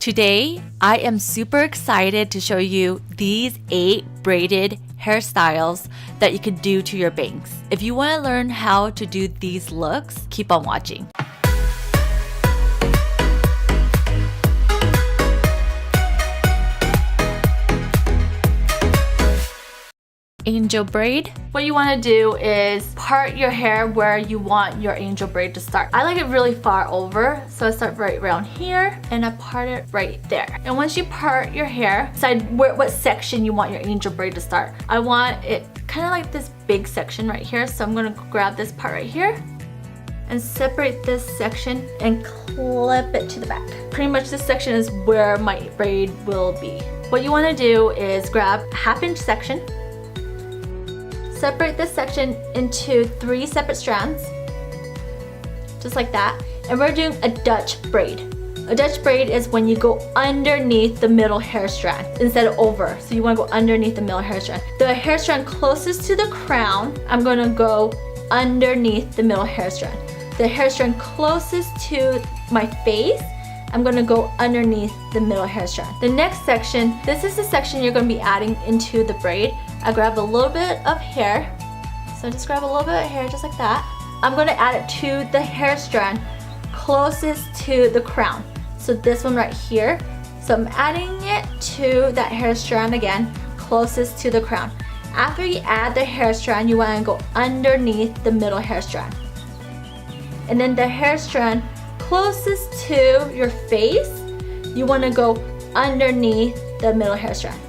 Today, I am super excited to show you these 8 braided hairstyles that you can do to your bangs. If you want to learn how to do these looks, keep on watching. Angel braid. What you want to do is part your hair where you want your angel braid to start. I like it really far over, so I start right around here and I part it right there. And once you part your hair, decide what section you want your angel braid to start. I want it kind of like this big section right here, so I'm going to grab this part right here and separate this section and clip it to the back. Pretty much this section is where my braid will be. What you want to do is grab a 1/2 inch section, separate this section into 3 separate strands, just like that. And we're doing a Dutch braid. A Dutch braid is when you go underneath the middle hair strand instead of over. So you want to go underneath the middle hair strand. The hair strand closest to the crown, I'm going to go underneath the middle hair strand. The hair strand closest to my face, I'm going to go underneath the middle hair strand. The next section, this is the section you're going to be adding into the braid. I grab a little bit of hair, so just grab a little bit of hair just like that. I'm going to add it to the hair strand closest to the crown, so this one right here. So I'm adding it to that hair strand again, closest to the crown. After you add the hair strand, you want to go underneath the middle hair strand, and then the hair strand closest to your face, you want to go underneath the middle hair strand.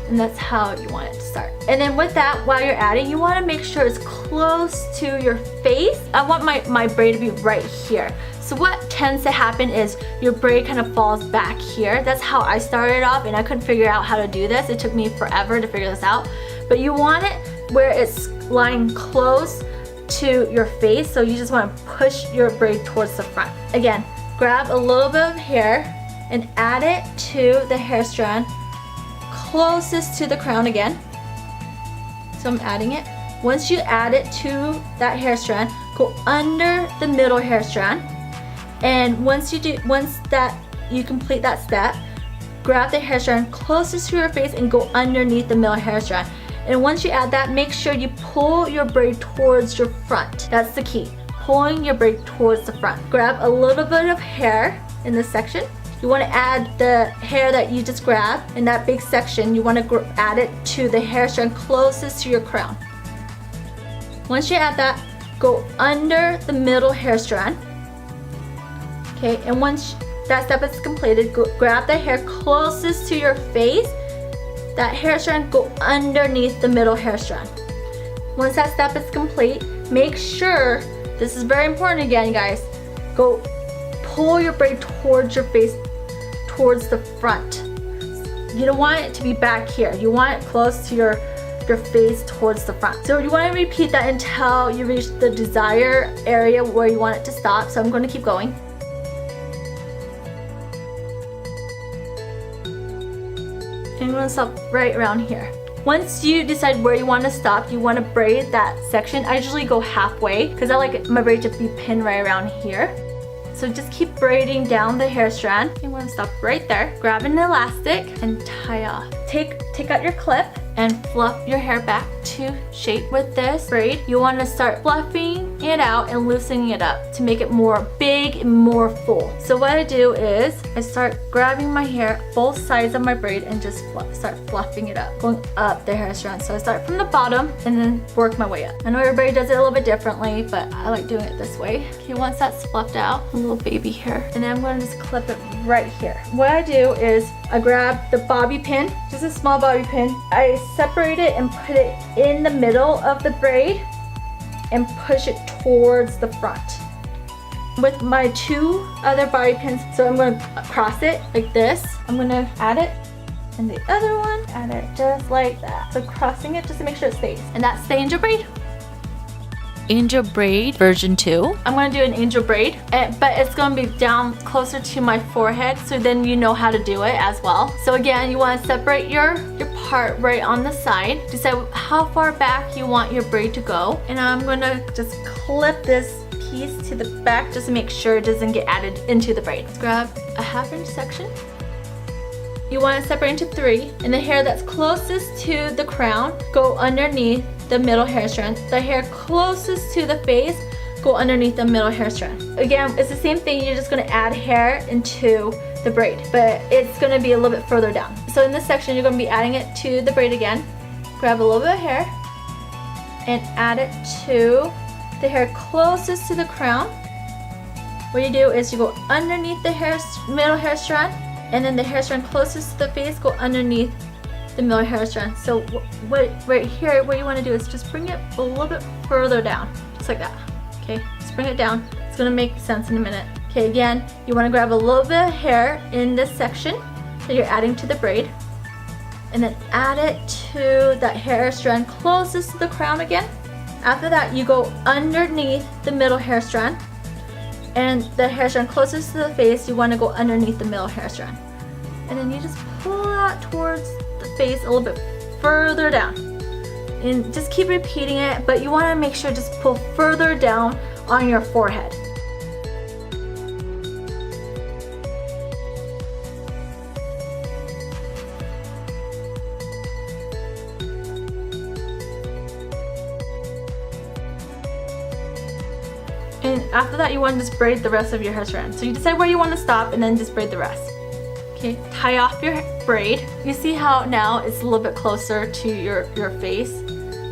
And that's how you want it to start. And then with that, while you're adding, you want to make sure it's close to your face. I want my braid to be right here. So what tends to happen is your braid kind of falls back here. That's how I started off, and I couldn't figure out how to do this. It took me forever to figure this out. But you want it where it's lying close to your face, so you just want to push your braid towards the front. Again, grab a little bit of hair and add it to the hair strand closest to the crown again. So I'm adding it. Once you add it to that hair strand, go under the middle hair strand. And once you complete that step, grab the hair strand closest to your face and go underneath the middle hair strand. And once you add that, make sure you pull your braid towards your front. That's the key, pulling your braid towards the front. Grab a little bit of hair in this section. You want to add the hair that you just grabbed in that big section. You want to add it to the hair strand closest to your crown. Once you add that, go under the middle hair strand. Okay, and once that step is completed, grab the hair closest to your face. That hair strand, go underneath the middle hair strand. Once that step is complete, make sure, this is very important again, guys, go pull your braid towards your face, towards the front. You don't want it to be back here. You want it close to your face towards the front. So you want to repeat that until you reach the desired area where you want it to stop. So I'm going to keep going. And I'm going to stop right around here. Once you decide where you want to stop, you want to braid that section. I usually go halfway because I like my braid to be pinned right around here. So just keep braiding down the hair strand. You want to stop right there. Grab an elastic and tie off. Take out your clip and fluff your hair back to shape. With this braid, you want to start fluffing it out and loosening it up to make it more big and more full. So what I do is I start grabbing my hair, both sides of my braid, and just start fluffing it up, going up the hair strand. So I start from the bottom and then work my way up. I know everybody does it a little bit differently, but I like doing it this way. Okay, once that's fluffed out, a little baby hair, and then I'm going to just clip it right here. What I do is I grab the bobby pin, just a small bobby pin. I separate it and put it in the middle of the braid and push it towards the front. With my 2 other bobby pins, so I'm going to cross it like this. I'm going to add it, and the other one, add it just like that. So crossing it just to make sure it stays. And that's the angel braid. Angel braid version 2. I'm going to do an angel braid, but it's going to be down closer to my forehead, so then you know how to do it as well. So again, you want to separate your part right on the side. Decide how far back you want your braid to go. And I'm going to just clip this piece to the back just to make sure it doesn't get added into the braid. Let's grab a 1/2 inch section. You want to separate into 3, and the hair that's closest to the crown, go underneath the middle hair strand. The hair closest to the face, go underneath the middle hair strand. Again, it's the same thing, you're just going to add hair into the braid, but it's going to be a little bit further down. So in this section, you're going to be adding it to the braid again. Grab a little bit of hair and add it to the hair closest to the crown. What you do is you go underneath the middle hair strand, and then the hair strand closest to the face, go underneath the middle hair strand. So right here, what you want to do is just bring it a little bit further down, just like that. Okay, just bring it down. It's going to make sense in a minute. Okay, again, you want to grab a little bit of hair in this section that you're adding to the braid, and then add it to that hair strand closest to the crown again. After that, you go underneath the middle hair strand, and the hair strand closest to the face, you want to go underneath the middle hair strand. And then you just pull that towards the face a little bit further down. And just keep repeating it, but you want to make sure just pull further down on your forehead. And after that, you want to just braid the rest of your hair strand. So you decide where you want to stop and then just braid the rest. Okay, tie off your braid. You see how now it's a little bit closer to your face,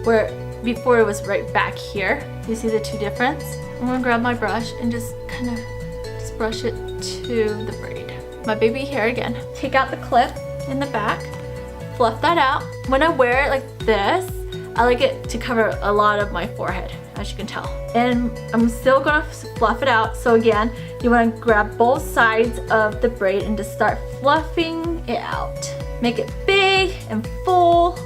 where before it was right back here. You see the two difference? I'm gonna grab my brush and just kind of just brush it to the braid. My baby hair again. Take out the clip in the back, fluff that out. When I wear it like this, I like it to cover a lot of my forehead, as you can tell. And I'm still gonna fluff it out. So again, you wanna grab both sides of the braid and just start fluffing it out. Make it big and full.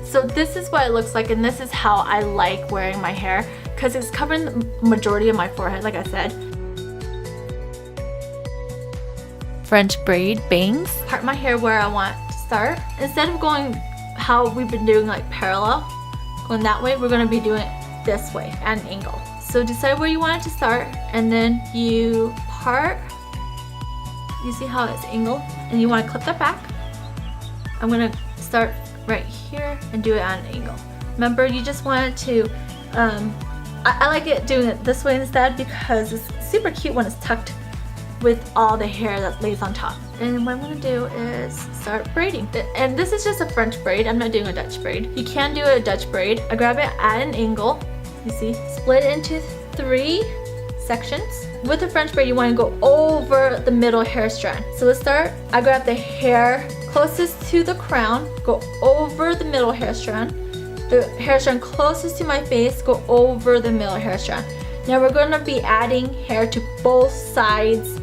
So this is what it looks like, and this is how I like wearing my hair, because it's covering the majority of my forehead, like I said. French braid bangs. Part my hair where I want to start. Instead of going how we've been doing, like parallel, going that way, we're going to be doing it this way at an angle. So decide where you want it to start, and then you part. You see how it's angled, and you want to clip that back. I'm going to start right here and do it at an angle. Remember, you just want it to I like it doing it this way instead, because it's super cute when it's tucked with all the hair that lays on top. And what I'm going to do is start braiding. And this is just a French braid. I'm not doing a Dutch braid. You can do a Dutch braid. I grab it at an angle. You see, split it into 3 sections. With the French braid, you want to go over the middle hair strand. So let's start. I grab the hair closest to the crown, go over the middle hair strand. The hair strand closest to my face, go over the middle hair strand. Now we're going to be adding hair to both sides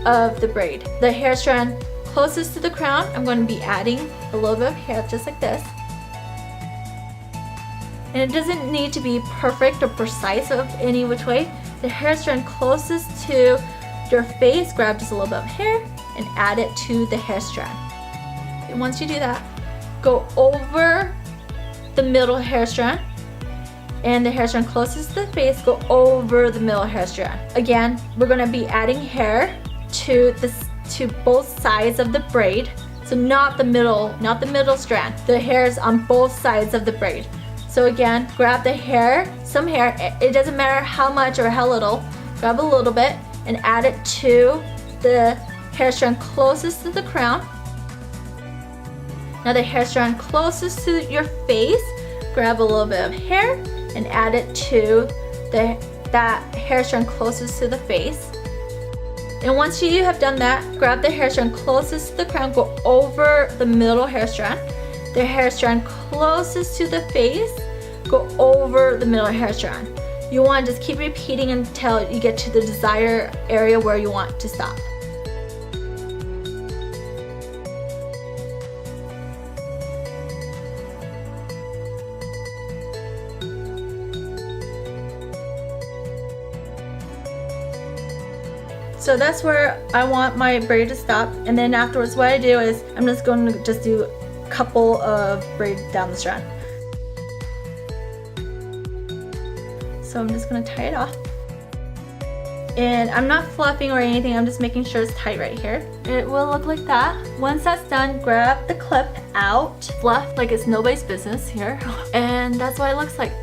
of the braid. The hair strand closest to the crown, I'm going to be adding a little bit of hair just like this. And it doesn't need to be perfect or precise of any which way. The hair strand closest to your face, grab just a little bit of hair and add it to the hair strand. And once you do that, go over the middle hair strand, and the hair strand closest to the face, go over the middle hair strand. Again, we're going to be adding hair to both sides of the braid. So not the middle strand. The hair is on both sides of the braid. So again, grab the hair, some hair, it doesn't matter how much or how little, grab a little bit and add it to the hair strand closest to the crown. Now the hair strand closest to your face, grab a little bit of hair and add it to that hair strand closest to the face. And once you have done that, grab the hair strand closest to the crown, go over the middle hair strand. The hair strand closest to the face, go over the middle hair strand. You want to just keep repeating until you get to the desired area where you want to stop. So that's where I want my braid to stop, and then afterwards what I do is I'm just going to just do a couple of braids down the strand. So I'm just gonna tie it off. And I'm not fluffing or anything, I'm just making sure it's tight right here. It will look like that. Once that's done, grab the clip out, fluff like it's nobody's business here. And that's what it looks like.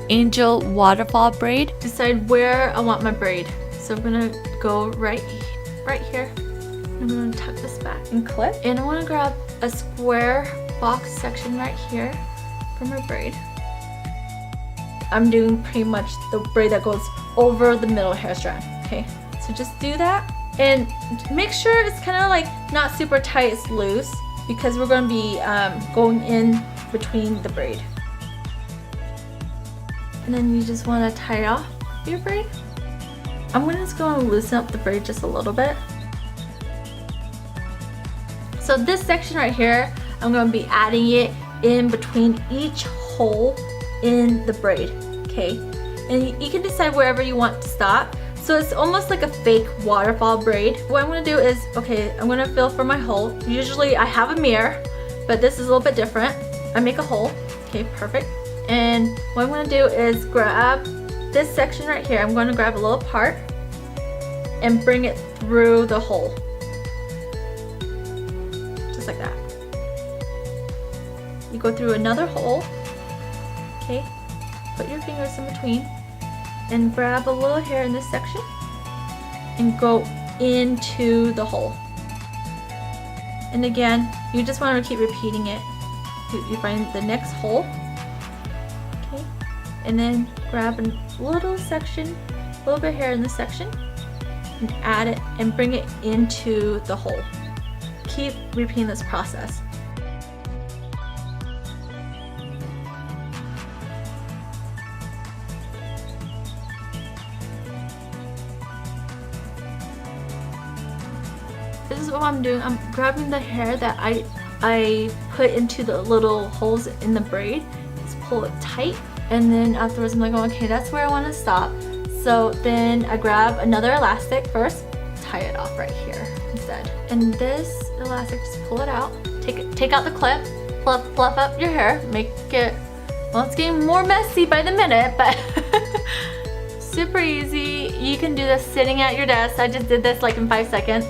Angel waterfall braid. Decide where I want my braid. So I'm gonna go right here. I'm gonna tuck this back and clip. And I wanna grab a square box section right here for my braid. I'm doing pretty much the braid that goes over the middle hair strand. Okay, so just do that and make sure it's kind of like not super tight, it's loose, because we're going to be going in between the braid. And then you just want to tie off your braid. I'm just going to loosen up the braid just a little bit. So this section right here, I'm going to be adding it in between each hole in the braid, okay? And you can decide wherever you want to stop. So it's almost like a fake waterfall braid. What I'm gonna do is, okay, I'm gonna fill for my hole. Usually I have a mirror, but this is a little bit different. I make a hole, okay, perfect. And what I'm gonna do is grab this section right here. I'm gonna grab a little part and bring it through the hole. Just like that. You go through another hole, okay? Put your fingers in between and grab a little hair in this section and go into the hole. And again, you just want to keep repeating it. You find the next hole, okay, and then grab a little section, a little bit of hair in this section, and add it and bring it into the hole. Keep repeating this process. This is what I'm doing. I'm grabbing the hair that I put into the little holes in the braid. Just pull it tight, and then afterwards I'm like, oh, okay, that's where I want to stop. So then I grab another elastic first, tie it off right here instead. And this elastic, just pull it out. Take out the clip, fluff up your hair, make it, well, it's getting more messy by the minute, but super easy. You can do this sitting at your desk. I just did this like in 5 seconds.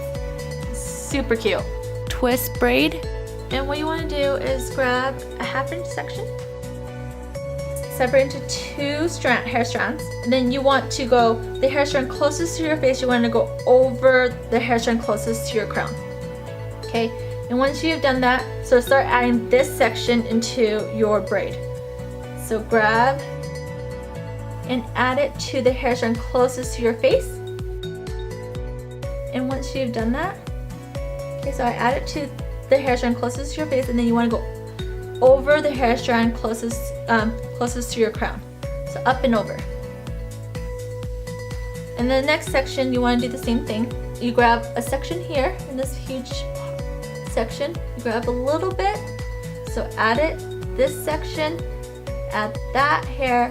Super cute. Twist braid. And what you want to do is grab a 1/2 inch section, separate into 2 hair strands, and then you want to go the hair strand closest to your face, you want to go over the hair strand closest to your crown. Okay, and once you've done that, so start adding this section into your braid. So grab and add it to the hair strand closest to your face. And once you've done that, okay, so I add it to the hair strand closest to your face, and then you want to go over the hair strand closest to your crown. So up and over. And the next section, you want to do the same thing. You grab a section here in this huge section. You grab a little bit. So add it, this section, add that hair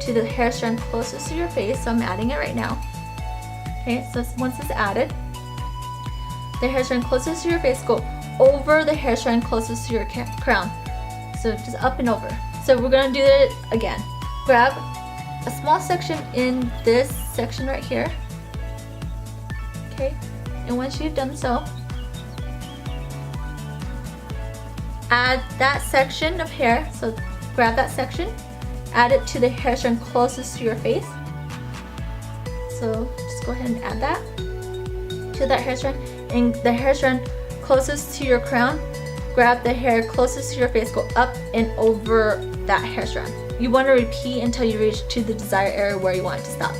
to the hair strand closest to your face. So I'm adding it right now. Okay, so once it's added, the hair strand closest to your face, go over the hair strand closest to your crown. So just up and over. So we're gonna do it again. Grab a small section in this section right here. Okay, and once you've done so, add that section of hair. So grab that section, add it to the hair strand closest to your face. So just go ahead and add that to that hair strand, and the hair strand closest to your crown, grab the hair closest to your face, go up and over that hair strand. You want to repeat until you reach to the desired area where you want it to stop.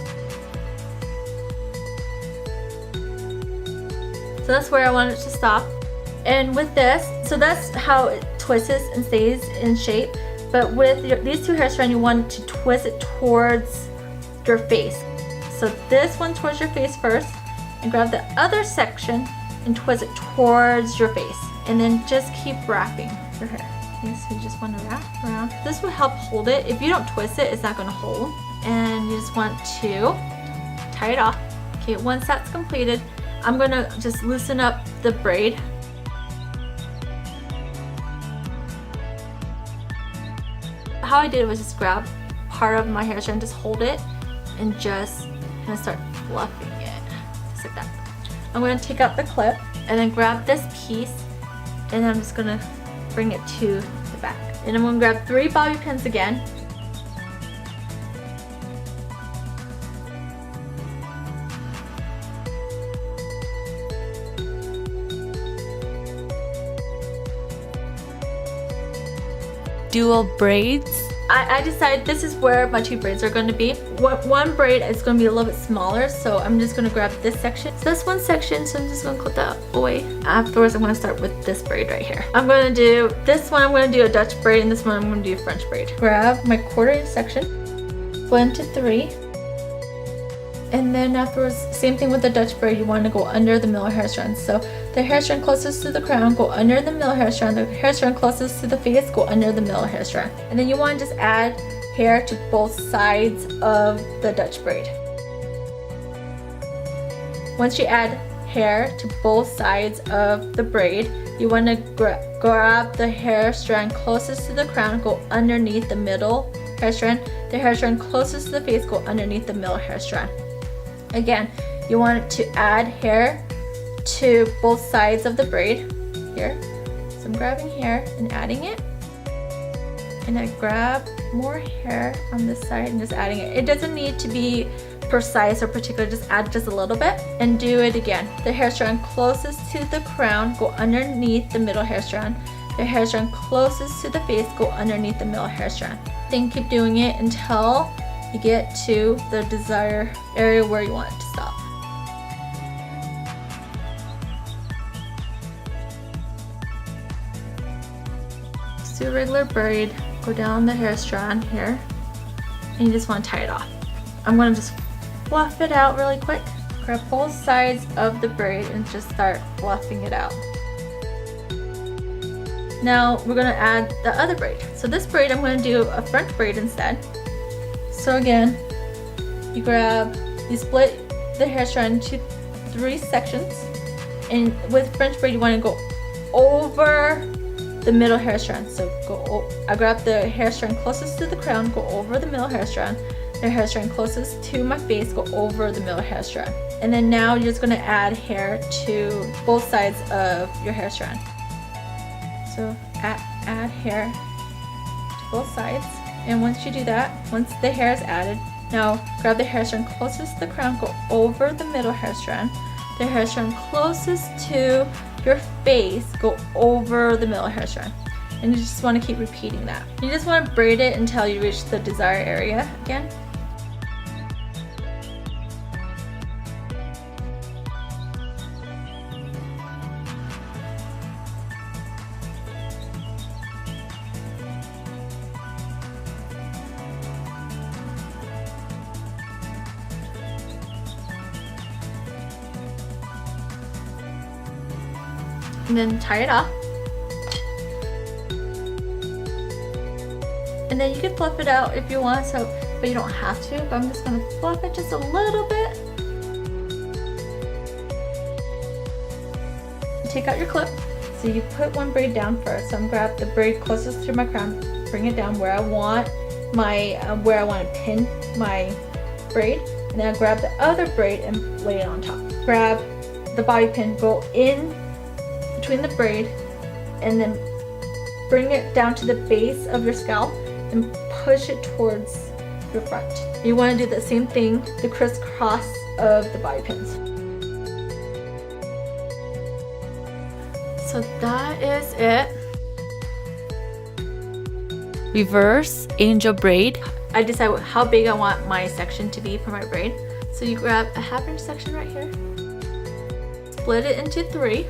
So that's where I want it to stop. And with this, so that's how it twists and stays in shape. But with these 2 hair strands, you want to twist it towards your face. So this one towards your face first, and grab the other section and twist it towards your face. And then just keep wrapping your hair. Okay, so you just want to wrap around. This will help hold it. If you don't twist it, it's not going to hold. And you just want to tie it off. Okay, once that's completed, I'm going to just loosen up the braid. How I did it was just grab part of my hair strand, just hold it and just kind of start fluffing it, just like that. I'm going to take out the clip and then grab this piece, and I'm just going to bring it to the back. And I'm going to grab 3 bobby pins again. Dual braids. I decided this is where my 2 braids are going to be. One braid is going to be a little bit smaller, so I'm just going to grab this section. So that's one section, so I'm just going to clip that away. Afterwards, I'm going to start with this braid right here. I'm going to do this one, I'm going to do a Dutch braid, and this one I'm going to do a French braid. Grab my 1/4 inch section, blend to 3. And then afterwards, same thing with the Dutch braid, you want to go under the middle hair strand. So the hair strand closest to the crown, go under the middle hair strand. The hair strand closest to the face, go under the middle hair strand. And then you want to just add hair to both sides of the Dutch braid. Once you add hair to both sides of the braid, you want to grab the hair strand closest to the crown, go underneath the middle hair strand. The hair strand closest to the face, go underneath the middle hair strand. Again, you want to add hair to both sides of the braid here. So I'm grabbing hair and adding it. And I grab more hair on this side and just adding it. It doesn't need to be precise or particular, just add just a little bit and do it again. The hair strand closest to the crown, go underneath the middle hair strand. The hair strand closest to the face, go underneath the middle hair strand. Then keep doing it until you get to the desired area where you want it to stop. Just do a regular braid, go down the hair strand here, and you just want to tie it off. I'm going to just fluff it out really quick. Grab both sides of the braid and just start fluffing it out. Now we're going to add the other braid. So this braid I'm going to do a French braid instead. So again, you split the hair strand into 3 sections, and with French braid you want to go over the middle hair strand. So I grab the hair strand closest to the crown, go over the middle hair strand. The hair strand closest to my face, go over the middle hair strand. And then now you're just going to add hair to both sides of your hair strand. So add hair to both sides. And once you do that, once the hair is added, now grab the hair strand closest to the crown, go over the middle hair strand. The hair strand closest to your face, go over the middle hair strand. And you just want to keep repeating that. You just want to braid it until you reach the desired area again. And then tie it off. And then you can fluff it out if you want, but you don't have to. But I'm just going to fluff it just a little bit. Take out your clip. So you put one braid down first. So I'm grab the braid closest to my crown, bring it down where I want to pin my braid, and then I grab the other braid and lay it on top. Grab the bobby pin, go in between the braid, and then bring it down to the base of your scalp and push it towards your front. You want to do the same thing, the crisscross of the bobby pins. So that is it. Reverse angel braid. I decide how big I want my section to be for my braid. So you grab a 1/2 inch section right here, split it into 3.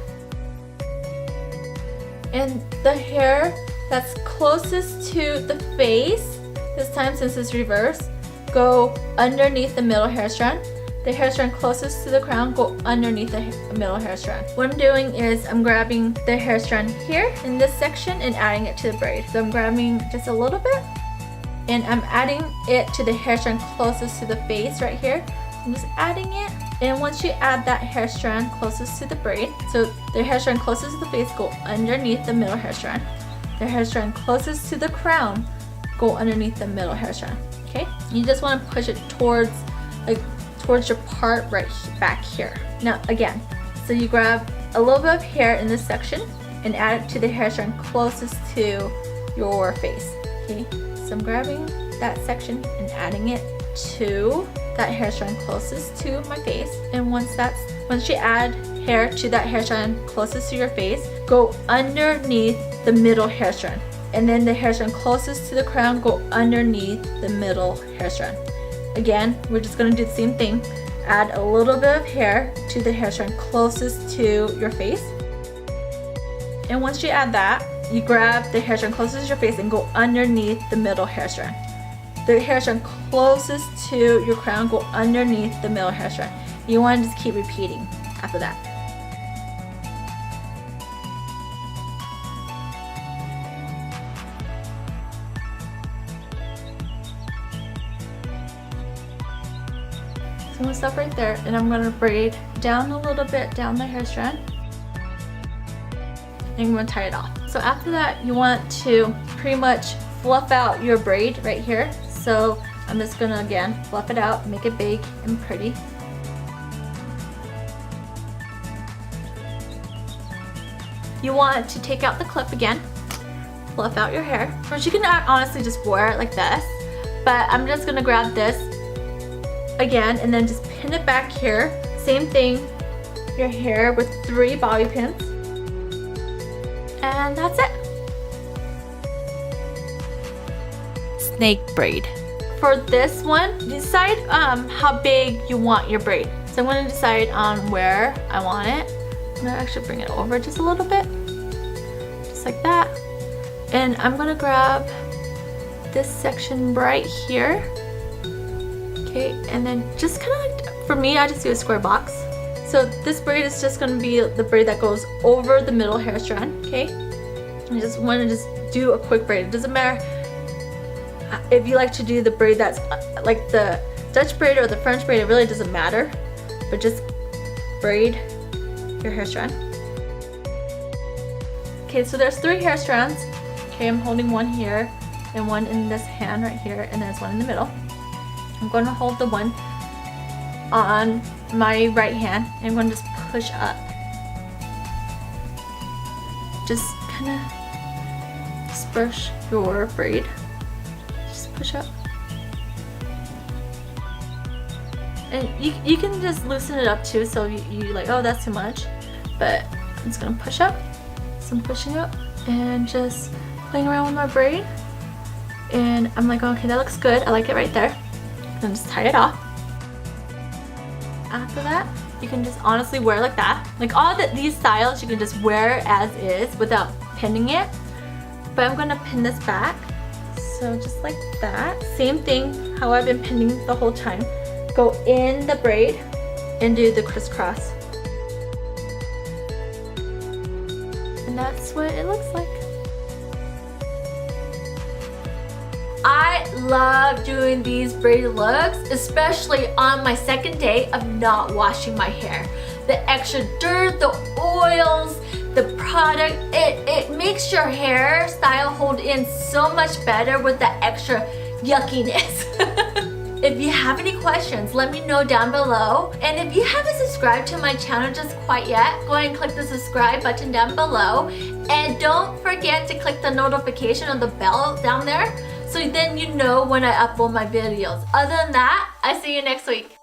And the hair that's closest to the face, this time since it's reversed, go underneath the middle hair strand. The hair strand closest to the crown, go underneath the middle hair strand. What I'm doing is I'm grabbing the hair strand here in this section and adding it to the braid. So I'm grabbing just a little bit and I'm adding it to the hair strand closest to the face right here. I'm just adding it. And once you add that hair strand closest to the braid, so the hair strand closest to the face, go underneath the middle hair strand. The hair strand closest to the crown, go underneath the middle hair strand. okay? You just want to push it towards, like, towards your part right back here. Now again, so you grab a little bit of hair in this section and add it to the hair strand closest to your face, okay? So I'm grabbing that section and adding it to that hair strand closest to my face. And once you add hair to that hair strand closest to your face, go underneath the middle hair strand. And then the hair strand closest to the crown, go underneath the middle hair strand. Again, we're just gonna do the same thing. Add a little bit of hair to the hair strand closest to your face. And once you add that, you grab the hair strand closest to your face and go underneath the middle hair strand. The hair strand closest to your crown, go underneath the middle hair strand. You want to just keep repeating after that. So I'm going to stop right there and I'm going to braid down a little bit down the hair strand. And I'm going to tie it off. So after that, you want to pretty much fluff out your braid right here. So I'm just going to again fluff it out, make it big and pretty. You want to take out the clip again, fluff out your hair. Or you can honestly just wear it like this, but I'm just going to grab this again and then just pin it back here. Same thing, your hair with 3 bobby pins. And that's it. Snake braid. For this one, decide how big you want your braid. So I'm going to decide on where I want it. I'm going to actually bring it over just a little bit. Just like that. And I'm going to grab this section right here. Okay, and then just kind of, for me, I just do a square box. So this braid is just going to be the braid that goes over the middle hair strand, okay? I just want to just do a quick braid. It doesn't matter if you like to do the braid that's like the Dutch braid or the French braid, it really doesn't matter. But just braid your hair strand. Okay, so there's 3 hair strands. Okay, I'm holding one here and one in this hand right here, and there's one in the middle. I'm going to hold the one on my right hand and I'm going to just push up. Just kind of disperse your braid. Just push up. And you can just loosen it up too, so you like, oh, that's too much. But I'm just going to push up. So I'm pushing up and just playing around with my braid. And I'm like, okay, that looks good. I like it right there. And just tie it off. After that, you can just honestly wear like that. Like all these styles, you can just wear as is without pinning it. But I'm gonna pin this back. So just like that. Same thing, how I've been pinning the whole time. Go in the braid and do the crisscross. And that's what it looks like. I love doing these braided looks, especially on my second day of not washing my hair. The extra dirt, the oils, the product, it makes your hairstyle hold in so much better with the extra yuckiness. If you have any questions, let me know down below. And if you haven't subscribed to my channel just quite yet, go ahead and click the subscribe button down below. And don't forget to click the notification on the bell down there, so then you know when I upload my videos. Other than that, I see you next week.